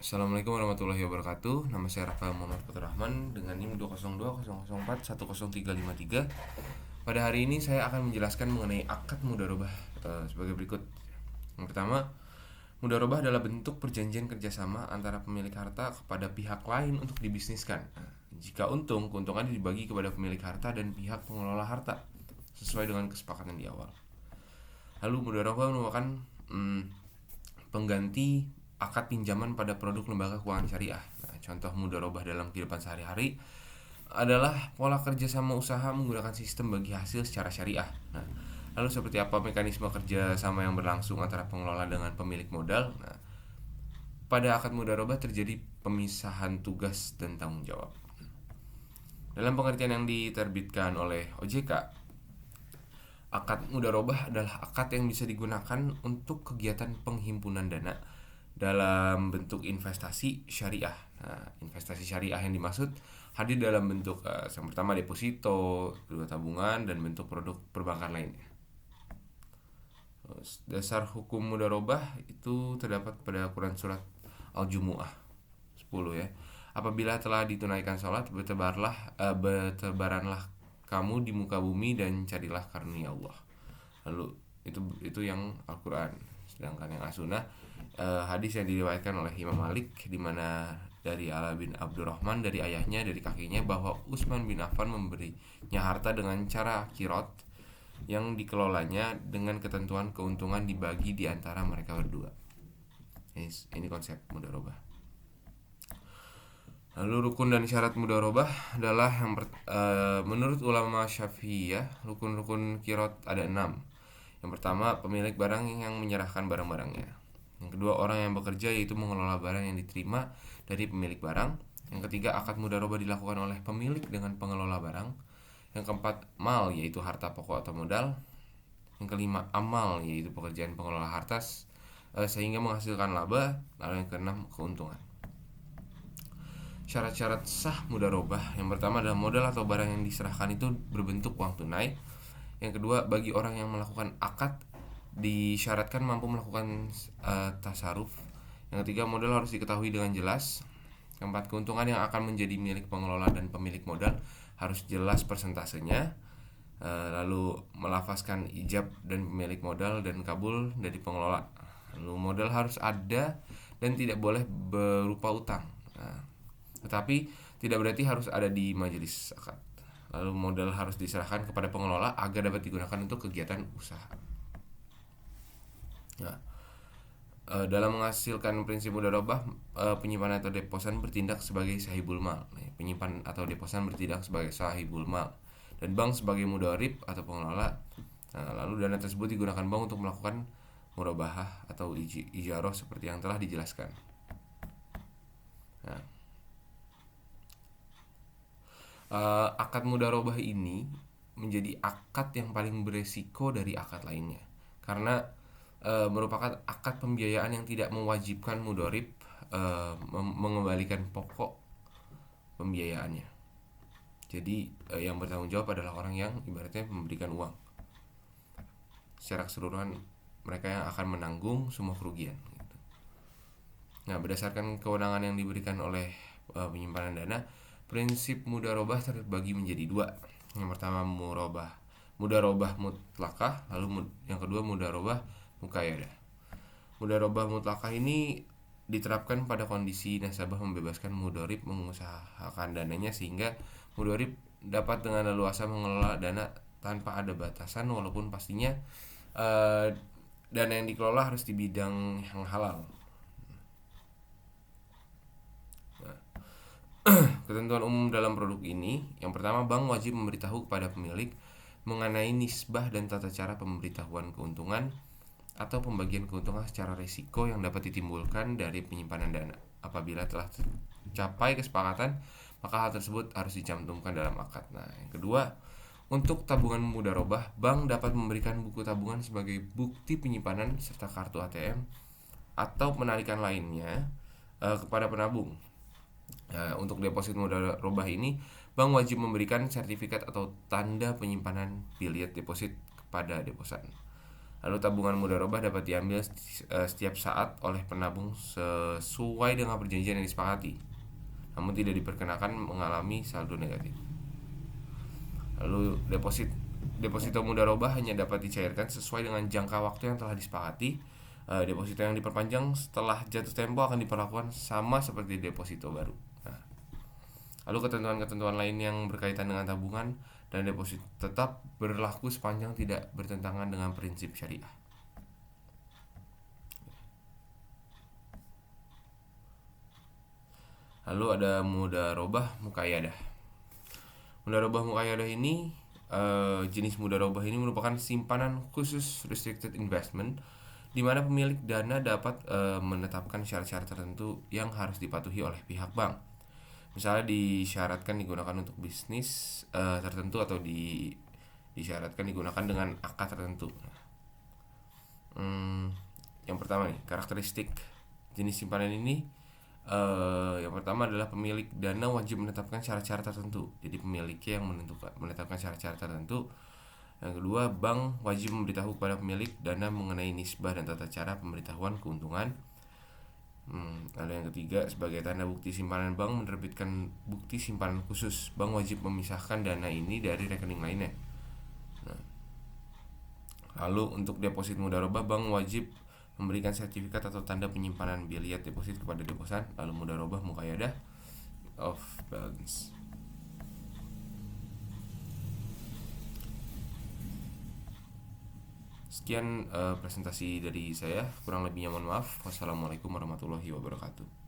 Assalamualaikum warahmatullahi wabarakatuh. Nama saya Rafael Muhammad Putra Rahman dengan NIM 20200410353. Pada hari ini saya akan menjelaskan mengenai akad mudharabah sebagai berikut. Yang pertama, mudharabah adalah bentuk perjanjian kerjasama antara pemilik harta kepada pihak lain untuk dibisniskan. Jika untung, keuntungan dibagi kepada pemilik harta dan pihak pengelola harta sesuai dengan kesepakatan di awal. Lalu mudharabah merupakan pengganti akad pinjaman pada produk lembaga keuangan syariah. Nah, contoh mudharabah dalam kehidupan sehari-hari adalah pola kerjasama usaha menggunakan sistem bagi hasil secara syariah. Nah, lalu seperti apa mekanisme kerjasama yang berlangsung antara pengelola dengan pemilik modal? Nah, pada akad mudharabah terjadi pemisahan tugas dan tanggung jawab. Dalam pengertian yang diterbitkan oleh OJK, akad mudharabah adalah akad yang bisa digunakan untuk kegiatan penghimpunan dana dalam bentuk investasi syariah. Nah, investasi syariah yang dimaksud hadir dalam bentuk yang pertama deposito, kedua tabungan, dan bentuk produk perbankan lainnya. Dasar hukum mudharabah itu terdapat pada Quran surat Al-Jumu'ah 10 ya. Apabila telah ditunaikan sholat, bertebaranlah kamu di muka bumi dan carilah karunia Allah. Lalu itu yang Al-Quran. Sedangkan yang As-Sunnah, hadis yang diriwayatkan oleh Imam Malik, di mana dari Ala bin Abdurrahman dari ayahnya dari kakinya bahwa Utsman bin Affan memberinya harta dengan cara kirot yang dikelolanya dengan ketentuan keuntungan dibagi di antara mereka berdua. Ini konsep mudharabah. Lalu rukun dan syarat mudharabah adalah menurut ulama Syafi'iyah, rukun-rukun kirot ada 6. Yang pertama, pemilik barang yang menyerahkan barang-barangnya. Yang kedua, orang yang bekerja yaitu mengelola barang yang diterima dari pemilik barang. Yang ketiga, akad mudharabah dilakukan oleh pemilik dengan pengelola barang. Yang keempat, mal yaitu harta pokok atau modal. Yang kelima, amal yaitu pekerjaan pengelola harta sehingga menghasilkan laba. Lalu yang keenam, keuntungan. Syarat-syarat sah mudharabah, yang pertama adalah modal atau barang yang diserahkan itu berbentuk uang tunai. Yang kedua, bagi orang yang melakukan akad disyaratkan mampu melakukan tasaruf. Yang ketiga, modal harus diketahui dengan jelas. Keempat, keuntungan yang akan menjadi milik pengelola dan pemilik modal harus jelas persentasenya. Lalu melafazkan ijab dan pemilik modal dan kabul dari pengelola. Lalu modal harus ada dan tidak boleh berupa utang. Tetapi tidak berarti harus ada di majelis akad. Lalu modal harus diserahkan kepada pengelola agar dapat digunakan untuk kegiatan usaha. Nah, dalam menghasilkan prinsip mudharabah, penyimpanan atau deposan bertindak sebagai sahibul mal. Penyimpan atau deposan bertindak sebagai sahibul mal dan bank sebagai mudharib atau pengelola. Nah, lalu dana tersebut digunakan bank untuk melakukan murabahah atau ijarah seperti yang telah dijelaskan. Nah, akad mudharabah ini menjadi akad yang paling beresiko dari akad lainnya karena merupakan akad pembiayaan yang tidak mewajibkan mudharib mengembalikan pokok pembiayaannya. Jadi yang bertanggung jawab adalah orang yang ibaratnya memberikan uang. Secara keseluruhan mereka yang akan menanggung semua kerugian gitu. Nah, berdasarkan kewenangan yang diberikan oleh penyimpanan dana, prinsip mudharabah terbagi menjadi dua. Yang pertama mudharabah mutlakah, lalu yang kedua mudharabah muqayyadah. Mudharabah mutlakah ini diterapkan pada kondisi nasabah membebaskan mudharib mengusahakan dananya sehingga mudharib dapat dengan leluasa mengelola dana tanpa ada batasan, walaupun pastinya dana yang dikelola harus di bidang yang halal. Ketentuan umum dalam produk ini, yang pertama, bank wajib memberitahu kepada pemilik mengenai nisbah dan tata cara pemberitahuan keuntungan atau pembagian keuntungan secara risiko yang dapat ditimbulkan dari penyimpanan dana. Apabila telah tercapai kesepakatan, maka hal tersebut harus dicantumkan dalam akad. Nah, yang kedua, untuk tabungan mudharabah, bank dapat memberikan buku tabungan sebagai bukti penyimpanan serta kartu ATM atau penarikan lainnya kepada penabung. Untuk deposit mudharabah ini, bank wajib memberikan sertifikat atau tanda penyimpanan bilet deposit kepada deposan. Lalu tabungan mudharabah dapat diambil setiap saat oleh penabung sesuai dengan perjanjian yang disepakati, namun tidak diperkenakan mengalami saldo negatif. Lalu deposito mudharabah hanya dapat dicairkan sesuai dengan jangka waktu yang telah disepakati. Deposito yang diperpanjang setelah jatuh tempo akan diperlakukan sama seperti deposito baru. Nah, lalu ketentuan-ketentuan lain yang berkaitan dengan tabungan dan deposito tetap berlaku sepanjang tidak bertentangan dengan prinsip syariah. Lalu ada mudharabah muqayyadah. Mudharabah muqayyadah ini jenis mudharabah ini merupakan simpanan khusus restricted investment di mana pemilik dana dapat menetapkan syarat-syarat tertentu yang harus dipatuhi oleh pihak bank. Misalnya disyaratkan digunakan untuk bisnis tertentu atau disyaratkan digunakan dengan akad tertentu. Yang pertama nih, karakteristik jenis simpanan ini. Yang pertama adalah pemilik dana wajib menetapkan syarat-syarat tertentu. Jadi pemiliknya yang menetapkan syarat-syarat tertentu. Yang kedua, bank wajib memberitahu kepada pemilik dana mengenai nisbah dan tata cara pemberitahuan keuntungan. Lalu yang ketiga, sebagai tanda bukti simpanan, bank menerbitkan bukti simpanan khusus. Bank wajib memisahkan dana ini dari rekening lainnya. Lalu untuk deposit mudharabah, bank wajib memberikan sertifikat atau tanda penyimpanan biliat deposit kepada deposan. Lalu mudharabah muqayyadah off balance. Sekian presentasi dari saya, kurang lebihnya mohon maaf. Wassalamualaikum warahmatullahi wabarakatuh.